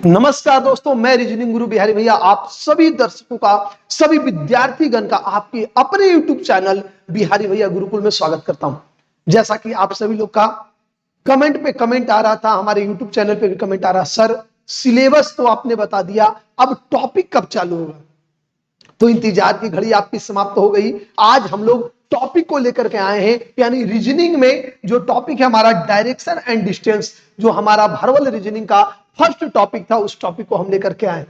नमस्कार दोस्तों, मैं रीजनिंग गुरु बिहारी भैया आप सभी दर्शकों का, सभी विद्यार्थीगण का आपके अपने यूट्यूब चैनल बिहारी भैया गुरुकुल में स्वागत करता हूं। जैसा कि आप सभी लोग का कमेंट पे कमेंट आ रहा था, हमारे यूट्यूब चैनल पे भी कमेंट आ रहा, सर सिलेबस तो आपने बता दिया, अब टॉपिक कब चालू होगा? तो इंतजार की घड़ी आपकी समाप्त हो गई। आज हम लोग टॉपिक को लेकर के आए हैं, यानी रीजनिंग में जो टॉपिक है हमारा डायरेक्शन एंड डिस्टेंस, जो हमारा भरवल रीजनिंग का फर्स्ट टॉपिक था, उस टॉपिक को हम लेकर के आए।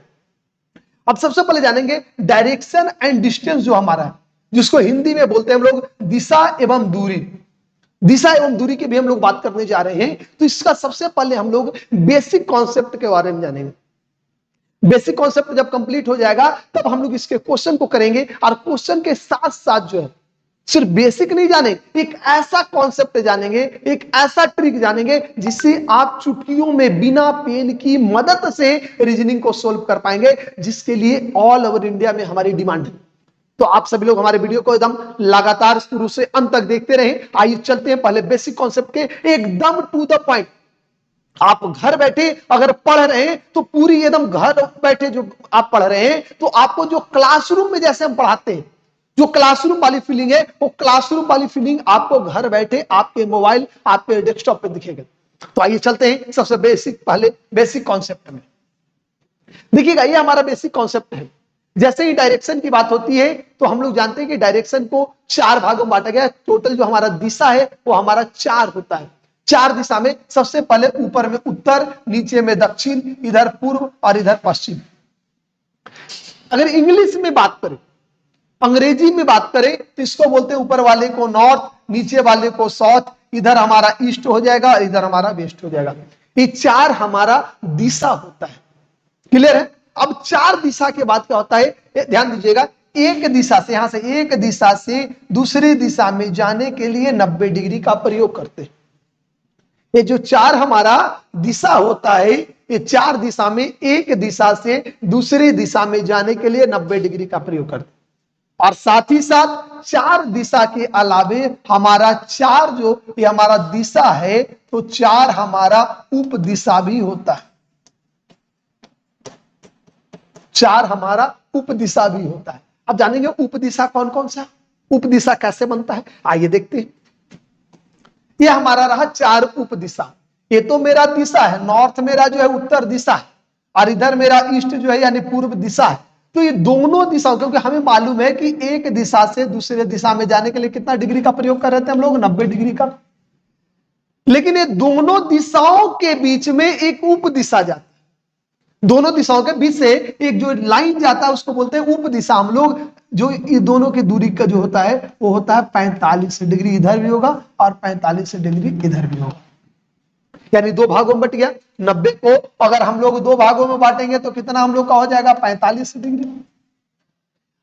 अब सबसे पहले जानेंगे डायरेक्शन एंड डिस्टेंस जो हमारा है, जिसको हिंदी में बोलते हैं हम लोग दिशा एवं दूरी। दिशा एवं दूरी की भी हम लोग बात करने जा रहे हैं। तो इसका सबसे पहले हम लोग बेसिक कॉन्सेप्ट के बारे में जानेंगे। बेसिक कॉन्सेप्ट जब कंप्लीट हो जाएगा तब हम लोग इसके क्वेश्चन को करेंगे, और क्वेश्चन के साथ साथ जो है सिर्फ बेसिक नहीं जाने, एक ऐसा कॉन्सेप्ट जानेंगे, एक ऐसा ट्रिक जानेंगे जिससे आप चुटकियों में बिना पेन की मदद से रीजनिंग को सोल्व कर पाएंगे, जिसके लिए ऑल ओवर इंडिया में हमारी डिमांड है। तो आप सभी लोग हमारे वीडियो को एकदम लगातार शुरू से अंत तक देखते रहें। आइए चलते हैं पहले बेसिक कॉन्सेप्ट के एकदम टू द पॉइंट। आप घर बैठे अगर पढ़ रहे हैं तो पूरी एकदम घर बैठे जो आप पढ़ रहे हैं, तो आपको जो क्लासरूम में जैसे हम पढ़ाते हैं, जो क्लासरूम वाली फीलिंग है, वो क्लासरूम वाली फीलिंग आपको घर बैठे आपके मोबाइल, आपके डेस्कटॉप पे दिखेगा। तो आइए चलते हैं सबसे बेसिक, पहले बेसिक कॉन्सेप्ट में। देखिएगा, ये हमारा बेसिक कॉन्सेप्ट है। जैसे ही डायरेक्शन की बात होती है तो हम लोग जानते हैं कि डायरेक्शन को चार भागों में बांटा गया है। टोटल जो हमारा दिशा है वो हमारा चार होता है। चार दिशा में सबसे पहले ऊपर में उत्तर, नीचे में दक्षिण, इधर पूर्व और इधर पश्चिम। अगर इंग्लिश में बात करें, अंग्रेजी में बात करें, तो इसको बोलते हैं ऊपर वाले को नॉर्थ, नीचे वाले को साउथ, इधर हमारा ईस्ट हो जाएगा, इधर हमारा वेस्ट हो जाएगा। ये चार हमारा दिशा होता है। क्लियर है? अब चार दिशा के बाद क्या होता है, ध्यान दीजिएगा। एक दिशा से, यहां से एक दिशा से दूसरी दिशा में जाने के लिए 90 डिग्री का प्रयोग करते हैं। ये जो चार हमारा दिशा होता है, ये चार दिशा में एक दिशा से दूसरी दिशा में जाने के लिए 90 डिग्री का प्रयोग करते हैं। और साथ ही साथ चार दिशा के अलावे हमारा चार जो ये हमारा दिशा है, तो चार हमारा उप दिशा भी होता है। चार हमारा उप दिशा भी होता है। अब जानेंगे उप दिशा कौन कौन सा, उप दिशा कैसे बनता है, आइए देखते हैं। ये हमारा रहा चार उप दिशा। ये तो मेरा दिशा है, नॉर्थ मेरा जो है उत्तर दिशा है, और इधर मेरा ईस्ट जो है यानी पूर्व दिशा है। तो ये दोनों दिशाओं, क्योंकि हमें मालूम है कि एक दिशा से दूसरे दिशा में जाने के लिए कितना डिग्री का प्रयोग कर रहे थे हम लोग, 90 डिग्री का। लेकिन ये दोनों दिशाओं के बीच में एक उप दिशा जाती है। दोनों दिशाओं के बीच से एक जो लाइन जाता है उसको बोलते हैं उप दिशा। हम लोग जो ये दोनों की दूरी का जो होता है वो होता है 45 डिग्री, इधर भी होगा और 45 डिग्री इधर भी होगा। यानी दो भागों में बट गया। 90 को अगर हम लोग दो भागों में बांटेंगे तो कितना हम लोग का हो जाएगा, 45 डिग्री।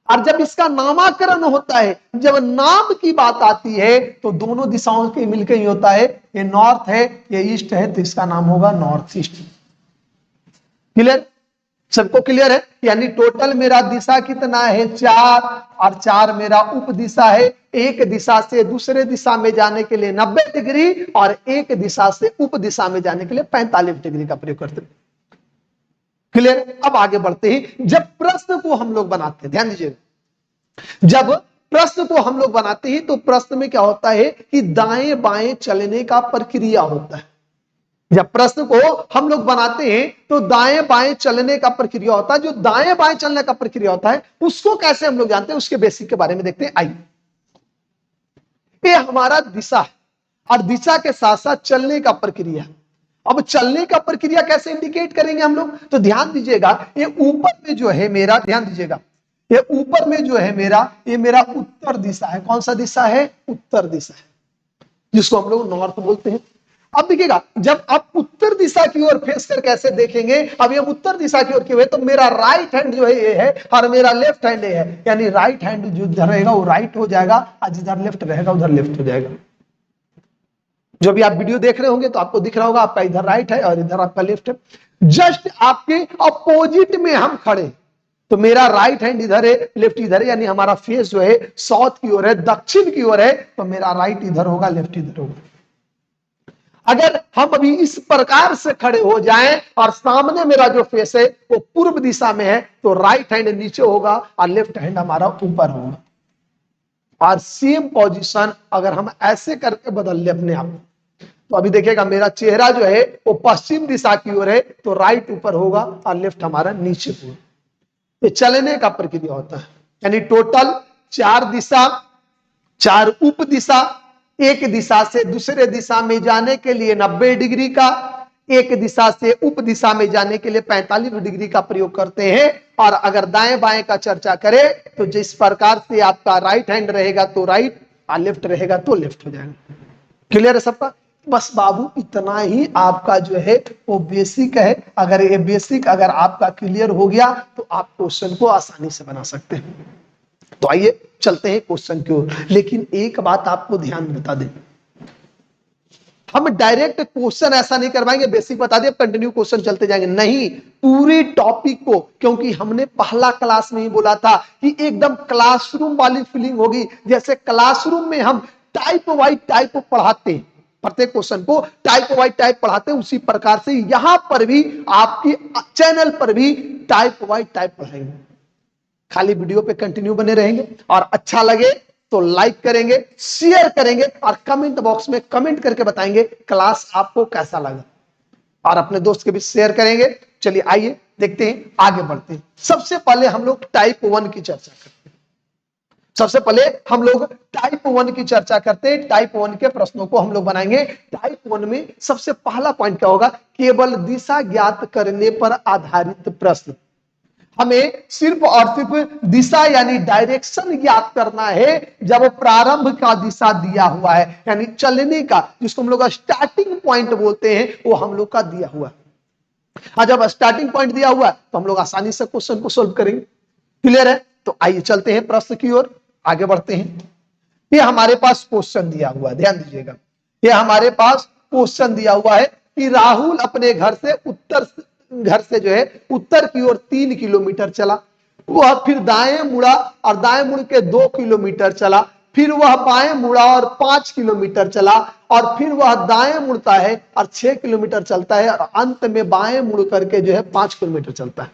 और जब इसका नामकरण होता है, जब नाम की बात आती है, तो दोनों दिशाओं के मिलकर ही होता है। ये नॉर्थ है, ये ईस्ट है, तो इसका नाम होगा नॉर्थ ईस्ट। क्लियर? सबको क्लियर है? यानी टोटल मेरा दिशा कितना है, चार, और चार मेरा उप दिशा है। एक दिशा से दूसरे दिशा में जाने के लिए 90 डिग्री, और एक दिशा से उप दिशा में जाने के लिए 45 डिग्री का प्रयोग करते हैं। क्लियर? अब आगे बढ़ते हैं। जब प्रश्न को हम लोग बनाते हैं, ध्यान दीजिएगा, जब प्रश्न को हम लोग बनाते हैं तो प्रश्न में क्या होता है कि दाएं बाएं चलने का प्रक्रिया होता है। जब प्रश्न को हम लोग बनाते हैं तो दाएं बाएं चलने का प्रक्रिया होता है। जो दाएं बाएं चलने का प्रक्रिया होता है उसको कैसे हम लोग जानते हैं, उसके बेसिक के बारे में देखते हैं। आइए, ये हमारा दिशा है, और दिशा के साथ साथ चलने का प्रक्रिया। अब चलने का प्रक्रिया कैसे इंडिकेट करेंगे हम लोग, तो ध्यान दीजिएगा, ये ऊपर में जो है मेरा, ध्यान दीजिएगा, ये ऊपर में जो है मेरा, ये मेरा उत्तर दिशा है। कौन सा दिशा है, उत्तर दिशा है, जिसको हम लोग नॉर्थ बोलते हैं। अब देखिएगा, जब आप उत्तर दिशा की ओर फेस कर कैसे देखेंगे, अब ये उत्तर दिशा की ओर क्यों है, तो मेरा राइट हैंड जो है ये है, और मेरा लेफ्ट हैंड ये है। यानी राइट हैंड जो इधर रहेगा वो राइट हो जाएगा, और जिधर लेफ्ट रहेगा उधर लेफ्ट हो जाएगा। जो भी आप वीडियो देख रहे होंगे तो आपको दिख रहा होगा, आपका इधर राइट है और इधर आपका लेफ्ट है। जस्ट आपके अपोजिट में हम खड़े, तो मेरा राइट हैंड इधर है, लेफ्ट इधर है, यानी हमारा फेस जो है साउथ की ओर है, दक्षिण की ओर है, तो मेरा राइट इधर होगा, लेफ्ट इधर होगा। अगर हम अभी इस प्रकार से खड़े हो जाएं और सामने मेरा जो फेस है वो पूर्व दिशा में है, तो राइट हैंड नीचे होगा और लेफ्ट हैंड हमारा ऊपर होगा। और सेम पोजीशन अगर हम ऐसे करके बदल ले अपने आप, तो अभी देखिएगा मेरा चेहरा जो है वो पश्चिम दिशा की ओर है, तो राइट ऊपर होगा और लेफ्ट हमारा नीचे होगा। ये चलने का प्रक्रिया होता है। यानी टोटल 4 दिशा, 4 उप दिशा, एक दिशा से दूसरे दिशा में जाने के लिए 90 डिग्री का, एक दिशा से उप दिशा में जाने के लिए 45 डिग्री का प्रयोग करते हैं। और अगर दाएं बाएं का चर्चा करें तो जिस प्रकार से आपका राइट हैंड रहेगा तो राइट और लेफ्ट रहेगा तो लेफ्ट हो जाएगा। क्लियर है सबका? बस बाबू इतना ही आपका जो है वो बेसिक है। अगर ये बेसिक अगर आपका क्लियर हो गया तो आप क्वेश्चन को आसानी से बना सकते हैं। तो आइए चलते हैं क्वेश्चन की ओर। लेकिन एक बात आपको ध्यान में बता दें, हम डायरेक्ट क्वेश्चन ऐसा नहीं करवाएंगे बेसिक बता दिए कंटिन्यू क्वेश्चन चलते जाएंगे, नहीं, पूरे टॉपिक को, क्योंकि हमने पहला क्लास में ही बोला था कि एकदम क्लासरूम वाली फीलिंग होगी। जैसे क्लासरूम में हम टाइप वाइज टाइप पढ़ाते हैं, प्रत्येक क्वेश्चन को टाइप वाइज टाइप पढ़ाते हैं, उसी प्रकार से यहां पर भी आपकी चैनल पर भी टाइप वाइज टाइप पढ़ाएंगे। खाली वीडियो पे कंटिन्यू बने रहेंगे और अच्छा लगे तो लाइक करेंगे, शेयर करेंगे और कमेंट बॉक्स में कमेंट करके बताएंगे क्लास आपको कैसा लगा, और अपने दोस्त के भी शेयर करेंगे। चलिए आइए देखते हैं, आगे बढ़ते हैं। सबसे पहले हम लोग टाइप 1 की चर्चा करते हैं। सबसे पहले हम लोग टाइप 1 की चर्चा करते हैं। टाइप 1 के प्रश्नों को हम लोग बनाएंगे। टाइप 1 में सबसे पहला पॉइंट क्या होगा? केवल दिशा ज्ञात करने पर आधारित प्रश्न। हमें सिर्फ और सिर्फ दिशा यानी डायरेक्शन ज्ञात करना है जब प्रारंभ का दिशा दिया हुआ है, यानी चलने का, जिसको हम लोग स्टार्टिंग पॉइंट बोलते हैं, वो हम लोग का दिया हुआ है। जब स्टार्टिंग पॉइंट दिया हुआ है तो हम लोग आसानी से क्वेश्चन को सोल्व करेंगे। क्लियर है? तो आइए चलते हैं प्रश्न की ओर, आगे बढ़ते हैं। ये हमारे पास क्वेश्चन दिया हुआ है, ध्यान दीजिएगा। ये हमारे पास क्वेश्चन दिया हुआ है कि राहुल अपने घर से जो है उत्तर की ओर 3 किलोमीटर चला, वह फिर दाएं मुड़ा और दाएं मुड़ के 2 किलोमीटर चला, फिर वह बाएं मुड़ा और 5 किलोमीटर चला, और फिर वह दाएं मुड़ता है और 6 किलोमीटर चलता है, और अंत में बाएं मुड़ करके जो है 5 किलोमीटर चलता है।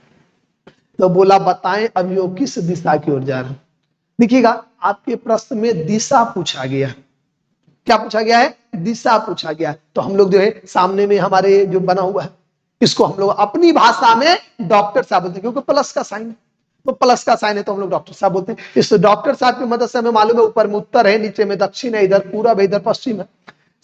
तो बोला बताएं अभी वो किस दिशा की ओर जा रहा है। देखिएगा आपके प्रश्न में दिशा पूछा गया। क्या पूछा गया है? दिशा पूछा गया। तो हम लोग जो है सामने में हमारे जो बना हुआ है, इसको हम लोग अपनी भाषा में डॉक्टर साहब बोलते हैं, क्योंकि प्लस का साइन है, तो प्लस का साइन है तो हम लोग डॉक्टर साहब बोलते हैं। इस डॉक्टर साहब की मदद से हमें मालूम है ऊपर में उत्तर है, नीचे में दक्षिण है, इधर पूरब है, इधर पश्चिम है।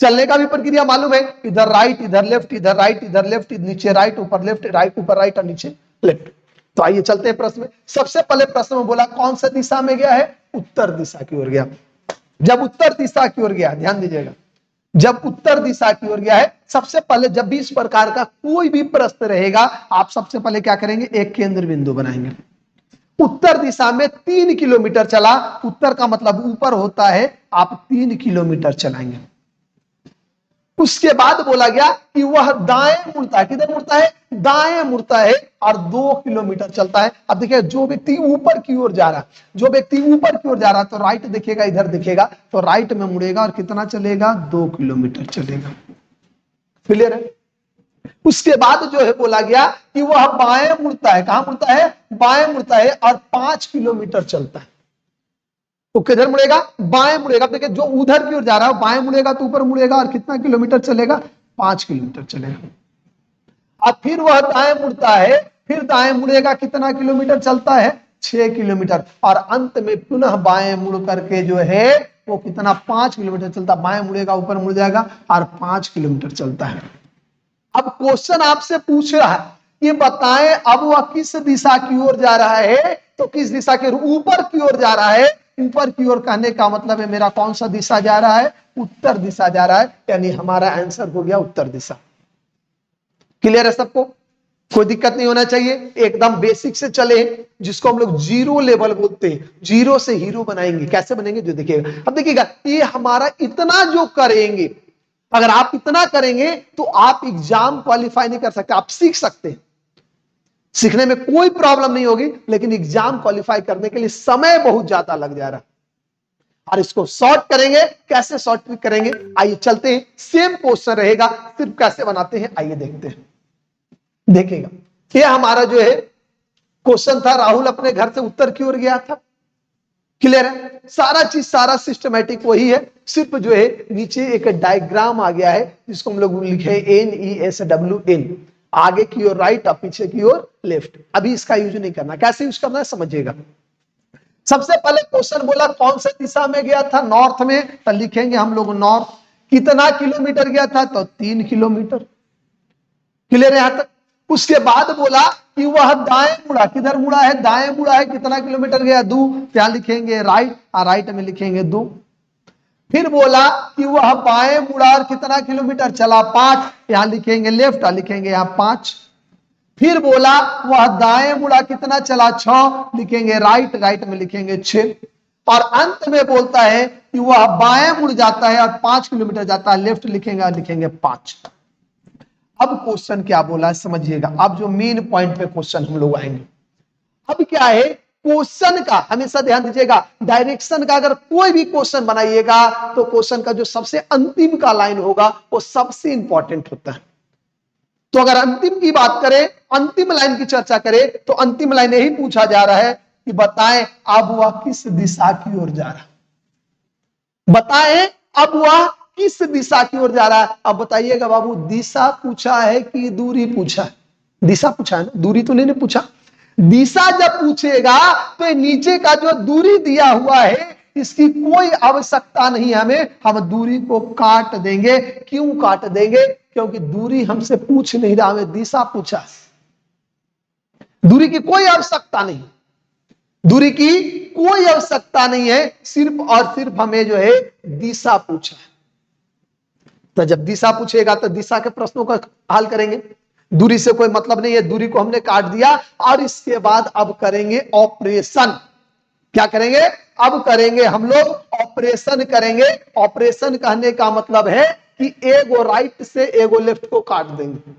चलने का भी प्रक्रिया मालूम है, इधर राइट, इधर लेफ्ट, इधर राइट, इधर लेफ्ट, नीचे राइट, ऊपर लेफ्ट, राइट ऊपर राइट और नीचे लेफ्ट। तो आइए चलते हैं प्रश्न में। सबसे पहले प्रश्न में बोला कौन सा दिशा में गया है? उत्तर दिशा की ओर गया। जब उत्तर दिशा की ओर गया, ध्यान दीजिएगा, जब उत्तर दिशा की ओर गया है, सबसे पहले जब भी इस प्रकार का कोई भी प्रश्न रहेगा, आप सबसे पहले क्या करेंगे? एक केंद्र बिंदु बनाएंगे। उत्तर दिशा में 3 किलोमीटर चला, उत्तर का मतलब ऊपर होता है, आप 3 किलोमीटर चलाएंगे। उसके बाद बोला गया कि वह दाएं मुड़ता है। किधर मुड़ता है? दाएं मुड़ता है और 2 किलोमीटर चलता है। अब देखिए जो व्यक्ति ऊपर की ओर जा रहा है, जो व्यक्ति ऊपर की ओर जा रहा है, तो राइट देखिएगा, इधर दिखेगा, तो राइट में मुड़ेगा और कितना चलेगा? 2 किलोमीटर चलेगा। क्लियर है? उसके बाद जो है बोला गया कि वह बाएं मुड़ता है। कहां मुड़ता है? बाएं मुड़ता है और 5 किलोमीटर चलता है। तो किधर मुड़ेगा? बाएं मुड़ेगा। देखिए जो उधर की ओर जा रहा है बाएं मुड़ेगा तो ऊपर मुड़ेगा और कितना किलोमीटर चलेगा? 5 किलोमीटर चलेगा। अब फिर वह दाएं मुड़ता है, फिर दाएं मुड़ेगा, कितना किलोमीटर चलता है? 6 किलोमीटर। और अंत में पुनः बाएं मुड़ करके जो है वो कितना? 5 किलोमीटर चलता। बाएं मुड़ेगा, ऊपर मुड़ जाएगा और 5 किलोमीटर चलता है। अब क्वेश्चन आपसे पूछ रहा है ये बताएं अब वह किस दिशा की ओर जा रहा है? तो किस दिशा के? ऊपर की ओर जा रहा है। ऊपर की ओर कहने का मतलब है मेरा कौन सा दिशा जा रहा है? उत्तर दिशा जा रहा है, यानी हमारा आंसर हो गया उत्तर दिशा। क्लियर है सबको? कोई दिक्कत नहीं होना चाहिए, एकदम बेसिक से चले, जिसको हम लोग जीरो लेवल बोलते हैं। जीरो से हीरो बनाएंगे। कैसे बनेंगे जो देखिएगा। अब देखिएगा ये हमारा इतना जो करेंगे, अगर आप इतना करेंगे तो आप एग्जाम क्वालिफाई नहीं कर सकते। आप सीख सकते हैं, सीखने में कोई प्रॉब्लम नहीं होगी, लेकिन एग्जाम क्वालिफाई करने के लिए समय बहुत ज्यादा लग जा रहा है। और इसको सॉर्ट करेंगे। कैसे सॉर्ट करेंगे आइए चलते हैं, सेम क्वेश्चन रहेगा, सिर्फ कैसे बनाते हैं आइए देखते हैं। देखिएगा ये हमारा जो है क्वेश्चन था, राहुल अपने घर से उत्तर की ओर गया था। क्लियर है, सारा चीज सारा सिस्टमैटिक वही है, सिर्फ जो है नीचे एक डायग्राम आ गया है जिसको हम लोग लिखे NESWN, आगे की ओर राइट और पीछे की ओर लेफ्ट। अभी इसका यूज नहीं करना, कैसे यूज करना है समझिएगा। सबसे पहले क्वेश्चन बोला कौन से दिशा में गया था, नॉर्थ में, तो लिखेंगे हम लोग नॉर्थ। कितना किलोमीटर गया था, तो 3 किलोमीटर। क्लियर है यहां तक। उसके बाद बोला कि वह दाएं मुड़ा, किधर मुड़ा है, दाएं मुड़ा है, कितना किलोमीटर गया, 2, यहां लिखेंगे राइट, और राइट में लिखेंगे 2। फिर बोला कि वह बाएं मुड़ा और कितना किलोमीटर चला, 5, यहां लिखेंगे लेफ्ट, और लिखेंगे यहां 5। फिर बोला वह दाएं मुड़ा कितना चला, 6, लिखेंगे राइट, राइट में लिखेंगे 6। और अंत में बोलता है कि वह बाएं मुड़ जाता है और 5 किलोमीटर जाता है, लेफ्ट लिखेंगे और लिखेंगे 5। अब क्वेश्चन क्या बोला है समझिएगा, अब जो मेन पॉइंट पे क्वेश्चन हम लोग आएंगे। अब क्या है क्वेश्चन का, हमेशा ध्यान दीजिएगा, डायरेक्शन का अगर कोई भी क्वेश्चन बनाइएगा तो क्वेश्चन का जो सबसे अंतिम का लाइन होगा वो सबसे इंपॉर्टेंट होता है। तो अगर अंतिम की बात करें, अंतिम लाइन की चर्चा करें, तो अंतिम लाइन यही पूछा जा रहा है कि बताएं अब वह किस दिशा की ओर जा रहा है, बताएं अब वह किस दिशा की ओर जा रहा है। अब बताइएगा बाबू, दिशा पूछा है कि दूरी पूछा है, दिशा पूछा है ना, दूरी तो नहीं पूछा। दिशा जब पूछेगा तो नीचे का जो दूरी दिया हुआ है इसकी कोई आवश्यकता नहीं हमें, हम दूरी को काट देंगे। क्यों काट देंगे, क्योंकि दूरी हमसे पूछ नहीं रहा, हमें दिशा पूछा है। दूरी की कोई आवश्यकता नहीं, दूरी की कोई आवश्यकता नहीं है, सिर्फ और सिर्फ हमें जो है दिशा पूछा है। तो जब दिशा पूछेगा तो दिशा के प्रश्नों का हल करेंगे, दूरी से कोई मतलब नहीं है, दूरी को हमने काट दिया। और इसके बाद अब करेंगे ऑपरेशन। क्या करेंगे, अब करेंगे हम लोग ऑपरेशन करेंगे। ऑपरेशन कहने का मतलब है कि एगो राइट से एगो लेफ्ट को काट देंगे।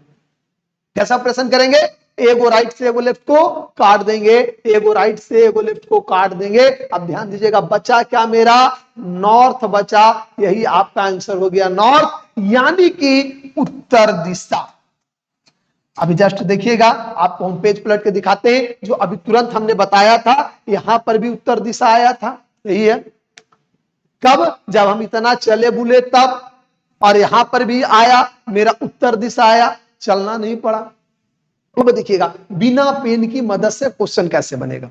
कैसा ऑपरेशन करेंगे, एगो राइट से एगो लेफ्ट को काट देंगे, एगो राइट से एगो लेफ्ट को काट देंगे। अब ध्यान दीजिएगा, बचा क्या मेरा, नॉर्थ बचा, यही आपका आंसर हो गया नॉर्थ, यानी कि उत्तर दिशा। अभी जस्ट देखिएगा, आपको हम पेज पलट के दिखाते हैं, जो अभी तुरंत हमने बताया था, यहां पर भी उत्तर दिशा आया था, यही है। कब, जब हम इतना चले बुले तब, और यहां पर भी आया, मेरा उत्तर दिशा आया, चलना नहीं पड़ा। अब देखिएगा, बिना पेन की मदद से क्वेश्चन कैसे बनेगा,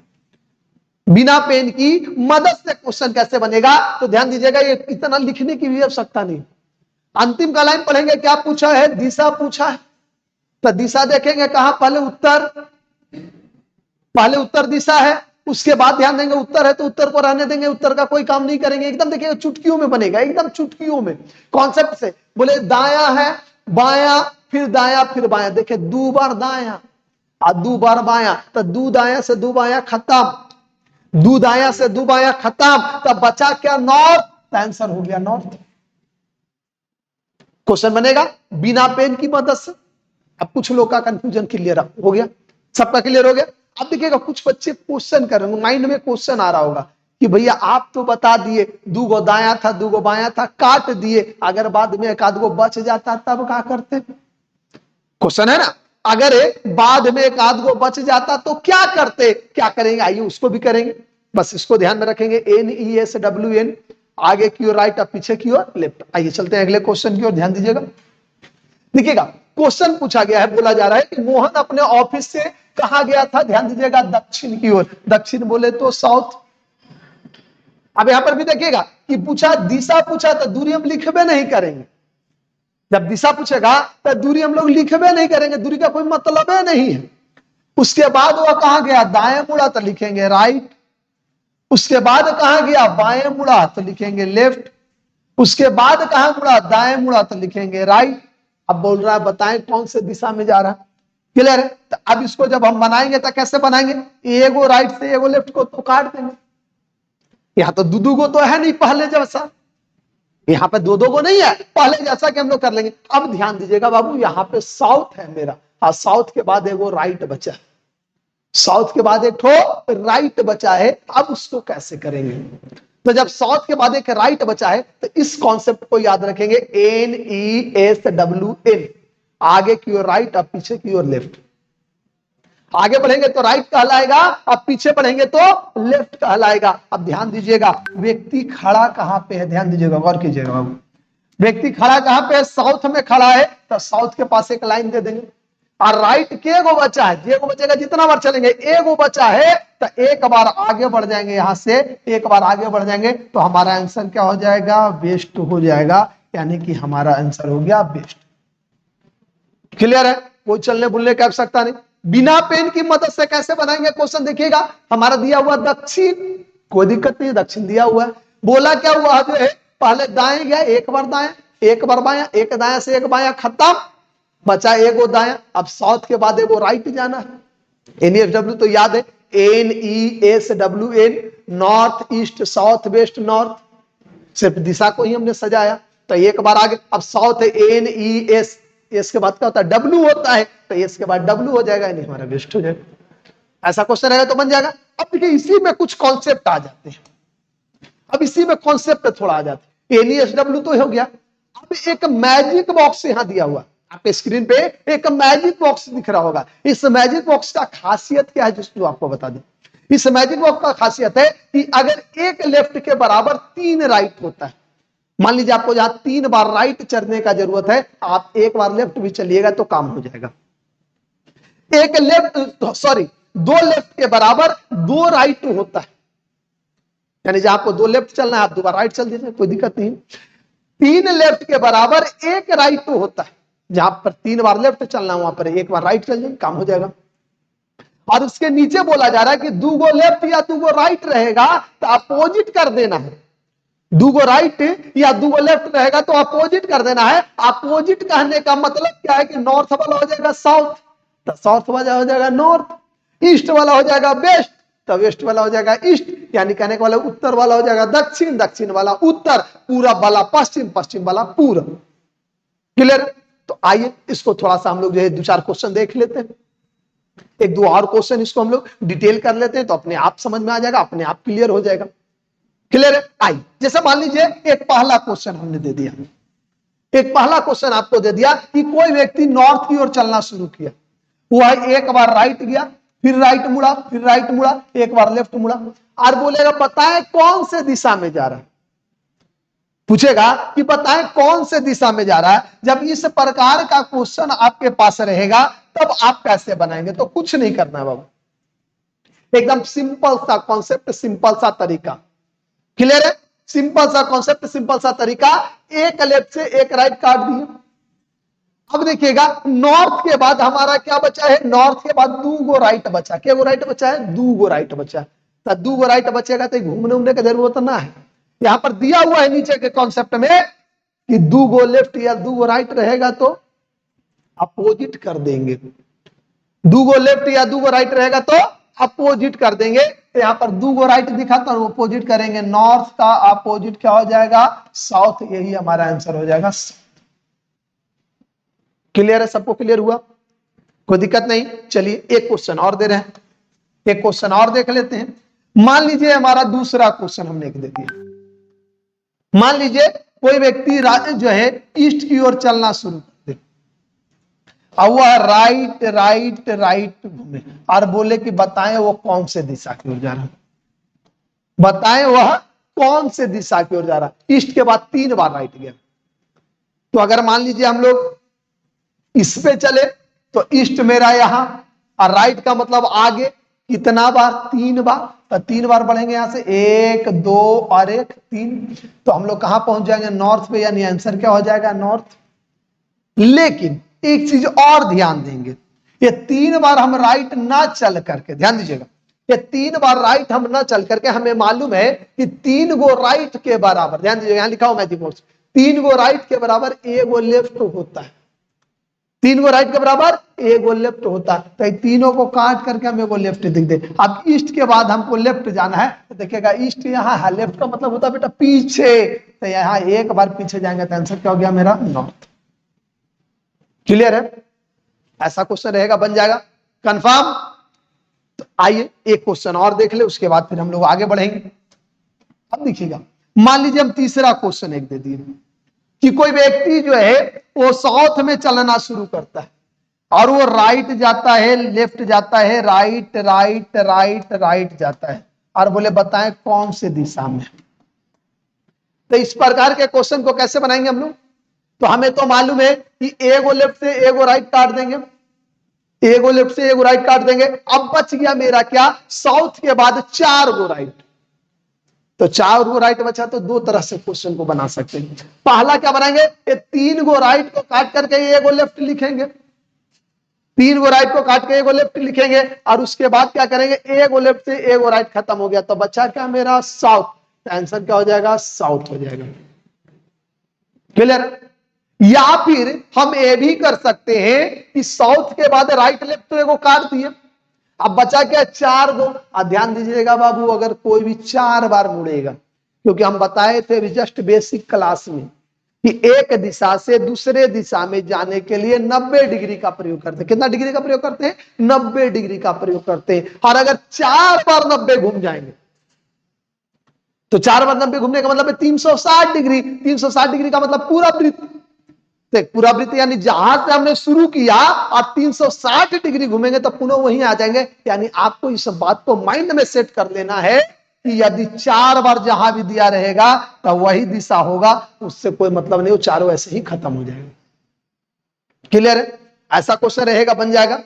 बिना पेन की मदद से क्वेश्चन कैसे बनेगा। तो ध्यान दीजिएगा, ये इतना लिखने की भी आवश्यकता नहीं। अंतिम का लाइन पढ़ेंगे, क्या पूछा है, दिशा पूछा है, तो दिशा देखेंगे कहां, पहले उत्तर दिशा है, उसके बाद ध्यान देंगे उत्तर है तो उत्तर को रहने देंगे, उत्तर का कोई काम नहीं करेंगे। एकदम देखिएगा चुटकियों में बनेगा, एकदम चुटकियों में, कॉन्सेप्ट से। बोले दाया है, बाया, फिर दाया, फिर बाया, देखे 2 बार दाया और 2 बार बाया, तो 2 दाया से 2 बाया खत्म, 2 दाया से 2 बाया खत्म, तब बचा क्या, नॉर्थ। आंसर हो गया नॉर्थ। क्वेश्चन बनेगा बिना पेन की मदद से। अब कुछ लोग का कंफ्यूजन क्लियर हो गया, सबका क्लियर हो गया। अब देखिएगा, कुछ बच्चे क्वेश्चन कर रहे होंगे, माइंड में क्वेश्चन आ रहा होगा कि भैया आप तो बता दिए 2 गो दाया था 2 गो बाया था, काट दिए, अगर बाद में एक आध गो बच जाता तब क्या करते। क्वेश्चन है ना, अगर बाद में एक आध गो बच जाता तो क्या करते, क्या करेंगे, आइए उसको भी करेंगे। बस इसको ध्यान में रखेंगे, NESWN, आगे की ओर राइट और पीछे की ओर लेफ्ट। आइए चलते हैं अगले क्वेश्चन की ओर, ध्यान दीजिएगा। देखिएगा, क्वेश्चन पूछा गया है, बोला जा रहा है कि मोहन अपने ऑफिस से कहा गया था, ध्यान दीजिएगा, दक्षिण की ओर। दक्षिण बोले तो साउथ। अब यहां पर भी देखिएगा कि पूछा, दिशा पूछा तो दूरी हम लिखबे नहीं करेंगे। जब दिशा पूछेगा तो दूरी हम लोग लिखबे नहीं करेंगे, दूरी का कोई मतलब नहीं है। उसके बाद वह कहां गया, दाएं मुड़ा, तो लिखेंगे राइट। उसके बाद कहां गया, बाएं मुड़ा, तो लिखेंगे लेफ्ट। उसके बाद कहां मुड़ा, दाएं मुड़ा, तो लिखेंगे राइट। अब बोल रहा है बताएं कौन से दिशा में जा रहा है। क्लियर है, तो अब इसको जब हम बनाएंगे तो कैसे बनाएंगे, एगो राइट से एगो लेफ्ट को तो काट देंगे। यहां तो दो गो तो है नहीं पहले जैसा, यहां पे 2 गो नहीं है पहले जैसा कि हम लोग कर लेंगे। अब ध्यान दीजिएगा बाबू, यहां पे साउथ है मेरा, और साउथ के बाद एगो राइट बचा है, साउथ के बाद एक ठो राइट बचा है। अब उसको कैसे करेंगे, तो जब साउथ के बाद एक राइट बचा है तो इस कॉन्सेप्ट को याद रखेंगे, NESWN, आगे की ओर राइट, अब पीछे की ओर लेफ्ट। आगे बढ़ेंगे तो राइट कहलाएगा, अब पीछे बढ़ेंगे तो लेफ्ट कहलाएगा। अब ध्यान दीजिएगा, व्यक्ति खड़ा कहां पे है, ध्यान दीजिएगा, गौर कीजिएगा बाबू। व्यक्ति खड़ा कहां पे है, साउथ में खड़ा है, तो साउथ के पास एक लाइन दे देंगे। और राइट के गो बचा है, जे गो बचेगा, जितना बार चलेंगे एगो बचा है, तो एक बार आगे बढ़ जाएंगे, यहां से एक बार आगे बढ़ जाएंगे, तो हमारा आंसर क्या हो जाएगा, वेस्ट हो जाएगा, यानी कि हमारा आंसर हो गया वेस्ट। क्लियर है, कोई चलने बुलने की आवश्यकता नहीं। बिना पेन की मदद से कैसे बनाएंगे क्वेश्चन, देखिएगा, हमारा दिया हुआ दक्षिण, कोई दिक्कत नहीं, दक्षिण दिया हुआ है। बोला क्या हुआ जो है, पहले दाएं गया, एक बार दाएं, एक बार बायां, एक दाया से एक बायां, खत्म, बचा एगो दाया। अब साउथ के बाद एगो राइट जाना है। NESW तो याद है, NESWN, north east south west north, सिर्फ दिशा को ही हमने सजाया। तो एक बार आगे, अब साउथ है NES, एस के बाद क्या होता है, W होता है, तो एस के बाद W हो जाएगा, नहीं हमारा वेस्ट हो जाएगा। ऐसा क्वेश्चन रहेगा तो बन जाएगा। अब देखिए इसी में कुछ कॉन्सेप्ट आ जाते हैं, अब इसी में कॉन्सेप्ट थोड़ा आ जाते हैं। NESW तो हो गया, अब एक मैजिक बॉक्स यहां दिया हुआ, आपके स्क्रीन पे एक मैजिक बॉक्स दिख रहा होगा। इस मैजिक बॉक्स का खासियत क्या है, जिसको आपको बता दें। इस मैजिक बॉक्स का खासियत है कि अगर एक लेफ्ट के बराबर 3 राइट होता है, मान लीजिए आपको जहां 3 बार राइट चलने का जरूरत है, आप एक बार लेफ्ट भी चलिएगा तो काम हो जाएगा। एक लेफ्ट, सॉरी, 2 लेफ्ट के बराबर 2 राइट होता है, यानी जहां आपको 2 लेफ्ट चलना है, आप 2 बार राइट चल दीजिए, कोई दिक्कत नहीं। 3 लेफ्ट के बराबर 1 राइट होता है, जहां पर 3 बार लेफ्ट चलना है, वहां पर 1 बार राइट चल जाए, काम हो जाएगा। और उसके नीचे बोला जा रहा है कि 2 लेफ्ट या 2 राइट रहेगा तो अपोजिट कर देना है। 2 राइट या 2 लेफ्ट रहेगा तो अपोजिट कर देना है। अपोजिट कहने का मतलब क्या है कि नॉर्थ वाला हो जाएगा साउथ, तो साउथ वाला हो जाएगा नॉर्थ, ईस्ट वाला हो जाएगा वेस्ट, तो वेस्ट वाला हो जाएगा ईस्ट, यानी कहने का वाला उत्तर वाला हो जाएगा दक्षिण, दक्षिण वाला उत्तर, पूरब वाला पश्चिम, पश्चिम वाला पूर्व। क्लियर। तो आइए इसको थोड़ा सा हम लोग जो है 2-4 क्वेश्चन देख लेते हैं, 1-2 और क्वेश्चन इसको हम लोग डिटेल कर लेते हैं, तो अपने आप समझ में आ जाएगा, अपने आप क्लियर हो जाएगा। क्लियर है। आई जैसे मान लीजिए एक पहला क्वेश्चन हमने दे दिया, एक पहला क्वेश्चन आपको दे दिया कि कोई व्यक्ति नॉर्थ की ओर चलना शुरू किया, वह एक बार राइट गया, फिर राइट मुड़ा, फिर राइट मुड़ा, एक बार लेफ्ट मुड़ा, और बोलेगा बताएं कौन से दिशा में जा रहा है। पूछेगा कि बताएं कौन से दिशा में जा रहा है। जब इस प्रकार का क्वेश्चन आपके पास रहेगा तब आप कैसे बनाएंगे, तो कुछ नहीं करना है बाबू, एकदम सिंपल सा कॉन्सेप्ट, सिंपल सा तरीका। क्लियर है, सिंपल सा कॉन्सेप्ट, सिंपल सा तरीका। एक लेफ्ट से एक राइट काट दिए। अब देखिएगा नॉर्थ के बाद हमारा क्या बचा है, नॉर्थ के बाद 2 राइट बचा। क्या गो राइट बचा है, 2 राइट बचा। तो 2 राइट बचेगा तो घूमने उमने की जरूरत ना है। यहां पर दिया हुआ है नीचे के कॉन्सेप्ट में कि 2 लेफ्ट या 2 राइट रहेगा तो अपोजिट कर देंगे। 2 लेफ्ट या 2 राइट रहेगा तो अपोजिट कर देंगे। तो यहां पर 2 राइट दिखा तो अपोजिट करेंगे, नॉर्थ का अपोजिट क्या हो जाएगा, साउथ, यही हमारा आंसर हो जाएगा। क्लियर है, सबको क्लियर हुआ, कोई दिक्कत नहीं। चलिए एक क्वेश्चन और दे रहे हैं, एक क्वेश्चन और देख लेते हैं। मान लीजिए हमारा दूसरा क्वेश्चन हमने दे दिया। मान लीजिए कोई व्यक्ति जो है ईस्ट की ओर चलना शुरू कर दे, और वह राइट राइट राइट घूमे और बोले कि बताएं वो कौन से दिशा की ओर जा रहा है, बताएं वह कौन से दिशा की ओर जा रहा है। ईस्ट के बाद 3 बार राइट गया, तो अगर मान लीजिए हम लोग इस पे चले तो ईस्ट मेरा यहां, और राइट का मतलब आगे, कितना बार, 3 बार, तो 3 बार बढ़ेंगे यहां से, 1 2 और 1 3, तो हम लोग कहां पहुंच जाएंगे, नॉर्थ पे, यानी आंसर क्या हो जाएगा, नॉर्थ। लेकिन एक चीज और ध्यान देंगे, ये 3 बार हम राइट ना चल करके, ध्यान दीजिएगा, ये 3 बार राइट हम ना चल करके, हमें मालूम है कि 3 गो राइट के बराबर, ध्यान दीजिएगा यहां लिखा हो मैजिक बॉक्स, 3 गो राइट के बराबर 1 गो लेफ्ट होता है। 3 गो राइट के बराबर 1 गो लेफ्ट होता है, तो तीनों को काट करके हमें वो लेफ्ट दिख दे। अब ईस्ट के बाद हमको लेफ्ट जाना है, तो देखिएगा ईस्ट यहाँ है, लेफ्ट का मतलब होता है बेटा पीछे, तो यहाँ एक बार पीछे जाएंगे तो आंसर क्या हो गया मेरा, नॉर्थ। क्लियर है, ऐसा क्वेश्चन रहेगा, बन जाएगा कंफर्म। तो आइए एक क्वेश्चन और देख ले, उसके बाद फिर हम लोग आगे बढ़ेंगे। अब देखिएगा, मान लीजिए हम तीसरा क्वेश्चन एक दे दिए कि कोई व्यक्ति जो है वो साउथ में चलना शुरू करता है और वो राइट जाता है, लेफ्ट जाता है, राइट राइट राइट राइट जाता है, और बोले बताएं कौन से दिशा में। तो इस प्रकार के क्वेश्चन को कैसे बनाएंगे हम लोग? तो हमें तो मालूम है कि एगो लेफ्ट से एगो राइट काट देंगे, एगो लेफ्ट से एगो राइट काट देंगे। अब बच गया मेरा क्या? साउथ के बाद 4 गो राइट। तो 4 गो राइट बचा, तो 2 तरह से क्वेश्चन को बना सकते हैं। पहला क्या बनाएंगे? ये 3 गो राइट को काट करके एगो लेफ्ट लिखेंगे, 3 गो राइट को काट के एगो लेफ्ट लिखेंगे, और उसके बाद क्या करेंगे? एगो लेफ्ट से एगो राइट खत्म हो गया, तो बचा क्या मेरा? साउथ। आंसर क्या हो जाएगा? साउथ हो जाएगा। क्लियर? या फिर हम ये भी कर सकते हैं कि साउथ के बाद राइट लेफ्ट तो एगो काट दिए, अब बचा क्या? 4 गो। ध्यान दीजिएगा बाबू, अगर कोई भी 4 बार मुड़ेगा, क्योंकि हम बताए थे जस्ट बेसिक क्लास में कि एक दिशा से दूसरे दिशा में जाने के लिए 90 डिग्री का प्रयोग करते हैं। कितना डिग्री का प्रयोग करते हैं? 90 डिग्री का प्रयोग करते हैं। और अगर 4 बार 90 घूम जाएंगे, तो 4 बार 90 घूमने का मतलब है 360 डिग्री। 360 डिग्री का मतलब पूरा वृत्त, पूरा वृत्त, यानी जहां से हमने शुरू किया और 360 डिग्री घूमेंगे तो पुनः वहीं आ जाएंगे। यानी आपको इस बात को माइंड में सेट कर लेना है कि यदि 4 बार जहां भी दिया रहेगा तो वही दिशा होगा, उससे कोई मतलब नहीं, वो चारों ऐसे ही खत्म हो जाएंगे। क्लियर है? ऐसा क्वेश्चन रहेगा, बन जाएगा।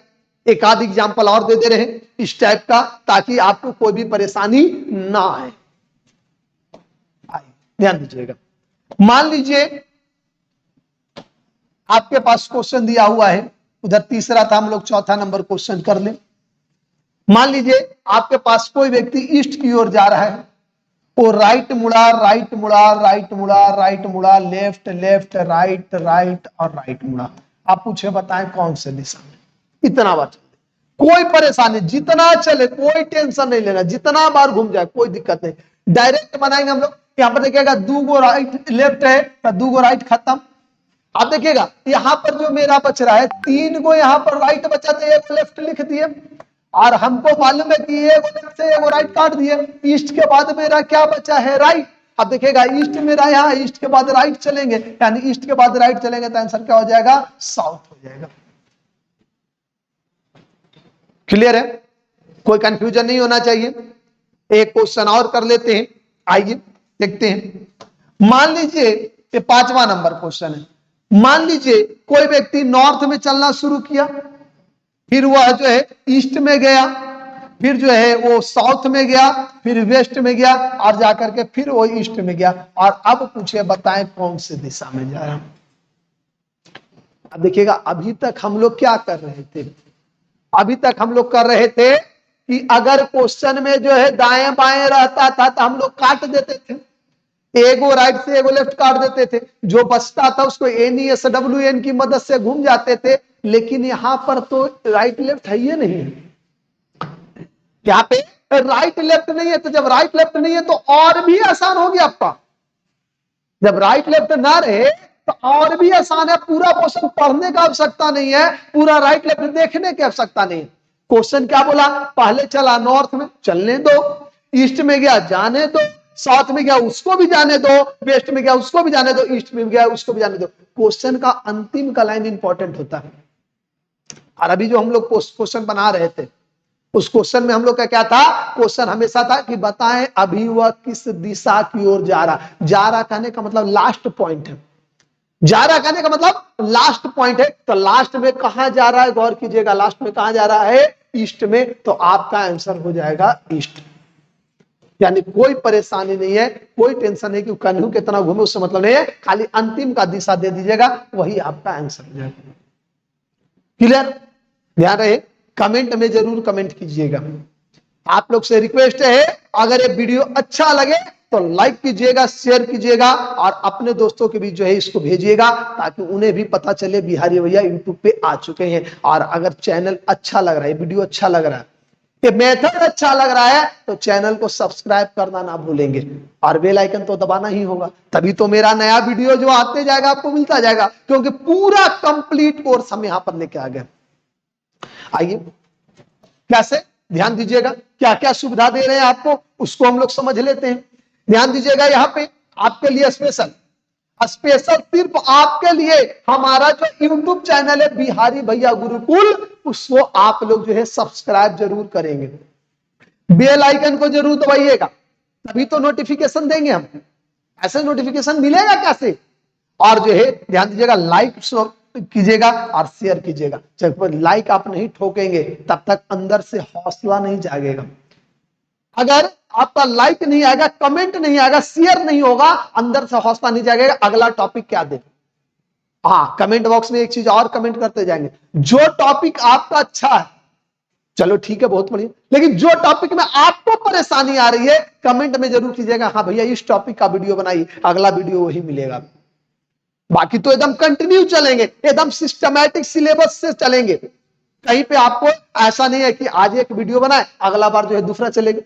एक आध एग्जाम्पल और देते रहे इस टाइप का, ताकि आपको कोई भी परेशानी ना आए। ध्यान दीजिएगा, मान लीजिए आपके पास क्वेश्चन दिया हुआ है, उधर तीसरा था, हम लोग चौथा नंबर क्वेश्चन कर ले। मान लीजिए आपके पास कोई व्यक्ति ईस्ट की ओर जा रहा है, वो राइट मुड़ा, राइट मुड़ा, राइट मुड़ा, राइट मुड़ा, लेफ्ट लेफ्ट राइट राइट और राइट मुड़ा। आप पूछे बताएं कौन से दिशा में? इतना बार चले, कोई परेशानी, जितना चले कोई टेंशन नहीं लेना, जितना बार घूम जाए कोई दिक्कत नहीं। डायरेक्ट बनाएंगे हम लोग। यहाँ पर देखिएगा 2 गो राइट लेफ्ट है तो 2 गो राइट खत्म। आप देखिएगा यहां पर जो मेरा बच रहा है 3 गो, यहां पर राइट बचा तो एक लेफ्ट लिख दिए, और हमको मालूम है कि एगो लेफ्ट से एगो राइट काट दिए। ईस्ट के बाद मेरा क्या बचा है? राइट। अब देखिएगा ईस्ट मेरा यहाँ, ईस्ट के बाद राइट चलेंगे, यानी ईस्ट के बाद राइट चलेंगे तो आंसर क्या हो जाएगा? साउथ हो जाएगा। क्लियर है? कोई कंफ्यूजन नहीं होना चाहिए। एक क्वेश्चन और कर लेते हैं, आइए देखते हैं। मान लीजिए ये 5वां नंबर क्वेश्चन है। मान लीजिए कोई व्यक्ति नॉर्थ में चलना शुरू किया, फिर वह जो है ईस्ट में गया, फिर जो है वो साउथ में गया, फिर वेस्ट में गया, और जाकर के फिर वो ईस्ट में गया। और अब पूछे बताएं कौन से दिशा में जा रहा। अब देखिएगा अभी तक हम लोग क्या कर रहे थे? अभी तक हम लोग कर रहे थे कि अगर क्वेश्चन में जो है दाएं बाएं रहता था तो हम लोग काट देते थे, एगो राइट से एगो लेफ्ट काट देते थे, जो बचता था उसको NESWN की मदद से घूम जाते थे। लेकिन यहां पर तो राइट लेफ्ट है ही नहीं, यहाँ पे राइट लेफ्ट नहीं है। तो जब राइट लेफ्ट नहीं है तो और भी आसान हो गया आपका। जब राइट लेफ्ट ना रहे तो और भी आसान है, पूरा क्वेश्चन पढ़ने का आवश्यकता नहीं है, पूरा राइट लेफ्ट देखने की आवश्यकता नहीं। क्वेश्चन क्या बोला? पहले चला नॉर्थ में, चलने दो, ईस्ट में गया जाने दो, साउथ में गया उसको भी जाने दो, वेस्ट में गया उसको भी जाने दो, ईस्ट में गया उसको भी जाने दो। क्वेश्चन का अंतिम का लाइन इंपॉर्टेंट होता है। और अभी जो हम लोग क्वेश्चन बना रहे थे, उस क्वेश्चन में हम लोग का क्या था? क्वेश्चन हमेशा था कि बताएं अभी वह किस दिशा की ओर जा रहा। जा रहा कहने का मतलब लास्ट पॉइंट है, जा रहा कहने का मतलब लास्ट पॉइंट है। तो लास्ट में कहां जा रहा है? गौर कीजिएगा, लास्ट में कहां जा रहा है? ईस्ट में। तो आपका आंसर हो जाएगा ईस्ट। यानी कोई परेशानी नहीं है, कोई टेंशन नहीं कि कन्हू कितना घूमे, उससे मतलब नहीं है, खाली अंतिम का दिशा दे दीजिएगा, वही आपका आंसर हो जाएगा। क्लियर? ध्यान रहे, कमेंट में जरूर कमेंट कीजिएगा। आप लोग से रिक्वेस्ट है, अगर ये वीडियो अच्छा लगे तो लाइक कीजिएगा, शेयर कीजिएगा, और अपने दोस्तों के बीच जो है इसको भेजिएगा, ताकि उन्हें भी पता चले बिहारी भैया यूट्यूब पे आ चुके हैं। और अगर चैनल अच्छा लग रहा है, वीडियो अच्छा लग रहा है, ये मेथड अच्छा लग रहा है, तो चैनल को सब्सक्राइब करना ना भूलेंगे, और बेल आइकन तो दबाना ही होगा, तभी तो मेरा नया वीडियो जो आते जाएगा आपको मिलता जाएगा। क्योंकि पूरा कंप्लीट कोर्स हम यहां पर लेके आ गए। आइए कैसे, ध्यान दीजिएगा, क्या क्या सुविधा दे रहे हैं आपको, उसको हम लोग समझ लेते हैं। ध्यान दीजिएगा, यहाँ पे आपके लिए स्पेशल स्पेशल सिर्फ आपके लिए हमारा जो यूट्यूब चैनल है बिहारी भैया गुरुकुल, उसको आप लोग जो है सब्सक्राइब जरूर करेंगे, बेल आइकन को जरूर दबाइएगा, तभी तो नोटिफिकेशन देंगे हम। ऐसे नोटिफिकेशन मिलेगा कैसे? और जो है ध्यान दीजिएगा, लाइक कीजिएगा और शेयर कीजिएगा। जब लाइक आप नहीं ठोकेंगे तब तक अंदर से हौसला नहीं जागेगा। अगर आपका लाइक नहीं आएगा, कमेंट नहीं आएगा, शेयर नहीं होगा, अंदर से हौसला नहीं जाएगा अगला टॉपिक क्या दे। हाँ, कमेंट बॉक्स में एक चीज और कमेंट करते जाएंगे, जो टॉपिक आपका अच्छा है, चलो ठीक है, बहुत बढ़िया, लेकिन जो टॉपिक में आपको परेशानी आ रही है कमेंट में जरूर कीजिएगा, हाँ भैया इस टॉपिक का वीडियो बनाइए, अगला वीडियो वही मिलेगा। बाकी तो एकदम कंटिन्यू चलेंगे, एकदम सिस्टमैटिक सिलेबस से चलेंगे। कहीं पे आपको ऐसा नहीं है कि आज एक वीडियो बनाए अगला बार जो है दूसरा चलेगा।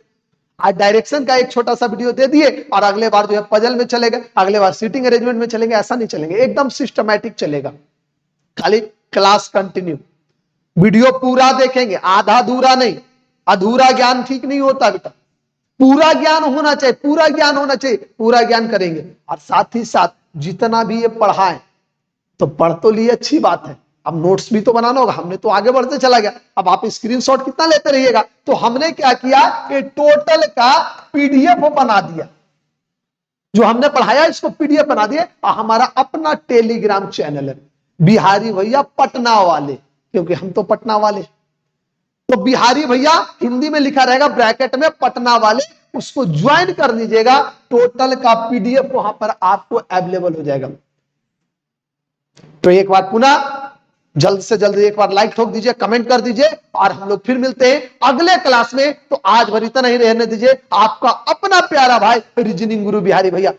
आज डायरेक्शन का एक छोटा सा वीडियो दे दिए और अगले बार जो है पजल में चलेगा, अगले बार सीटिंग अरेंजमेंट में चलेंगे, ऐसा नहीं चलेंगे, एकदम सिस्टमैटिक चलेगा। खाली क्लास कंटिन्यू, वीडियो पूरा देखेंगे, आधा अधूरा नहीं। अधूरा ज्ञान ठीक नहीं होता बेटा, पूरा ज्ञान होना चाहिए, पूरा ज्ञान होना चाहिए, पूरा ज्ञान करेंगे। और साथ ही साथ जितना भी ये पढ़ाएं तो पढ़ तो लिए अच्छी बात है, अब नोट्स भी तो बनाना होगा। हमने तो आगे बढ़ते चला गया, अब आप स्क्रीनशॉट कितना लेते रहिएगा। तो हमने क्या किया कि टोटल का पीडीएफ बना दिया, जो हमने पढ़ाया इसको पीडीएफ बना दिए। और हमारा अपना टेलीग्राम चैनल है बिहारी भैया पटना वाले, क्योंकि हम तो पटना वाले, तो बिहारी भैया हिंदी में लिखा रहेगा ब्रैकेट में पटना वाले, उसको ज्वाइन कर लीजिएगा। टोटल का पीडीएफ वहां पर आपको अवेलेबल हो जाएगा। तो एक बार पुनः जल्द से जल्द एक बार लाइक ठोक दीजिए, कमेंट कर दीजिए, और हम लोग फिर मिलते हैं अगले क्लास में। तो आज भर इतना ही रहने दीजिए। आपका अपना प्यारा भाई रीजनिंग गुरु बिहारी भैया